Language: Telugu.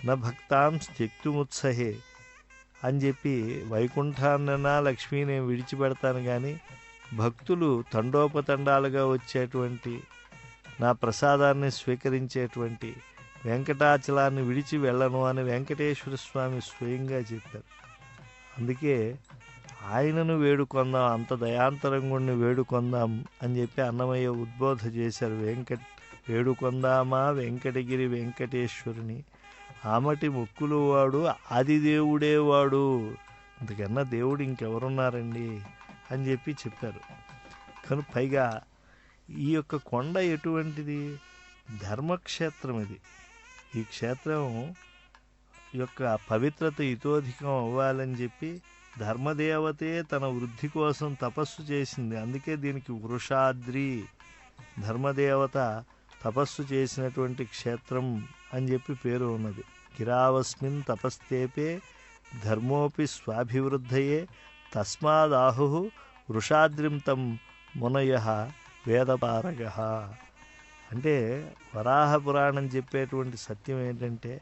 న భక్తాం త్యక్తుముత్సహే అని చెప్పి వైకుంఠాన్నైనా లక్ష్మీని విడిచిపెడతాను కానీ భక్తులు తండోపతండాలుగా వచ్చేటువంటి నా ప్రసాదాన్ని స్వీకరించేటువంటి వెంకటాచలాన్ని విడిచి వెళ్ళను అని వెంకటేశ్వర స్వామి స్వయంగా చెప్పారు. అందుకే ఆయనను వేడుకొందాం, అంత దయాంతరంగుణ్ణి వేడుకొందాం అని చెప్పి అన్నమయ్య ఉద్బోధ చేశారు. వేడుకొందామా వెంకటగిరి వెంకటేశ్వరుని, ఆమటి మొక్కులు వాడు ఆదిదేవుడే వాడు, ఇంతకన్నా దేవుడు ఇంకెవరున్నారండి అని చెప్పి చెప్పారు. కానీ పైగా ఈ యొక్క కొండ ఎటువంటిది? ధర్మక్షేత్రం ఇది. ఈ క్షేత్రం యొక్క పవిత్రత ఇతోధికం అవ్వాలని చెప్పి ధర్మదేవతే తన వృద్ధి కోసం తపస్సు చేసింది. అందుకే దీనికి వృషాద్రి, ధర్మదేవత తపస్సు చేసినటువంటి క్షేత్రం అని చెప్పి పేరు ఉన్నది. గిరావస్మిన్ తపస్తేపే ధర్మోపి స్వాభివృద్ధయే తస్మాదాహు వృషాద్రిం తం మునయః వేదపారగః. అంటే వరాహ పురాణం చెప్పేటువంటి సత్యం ఏంటంటే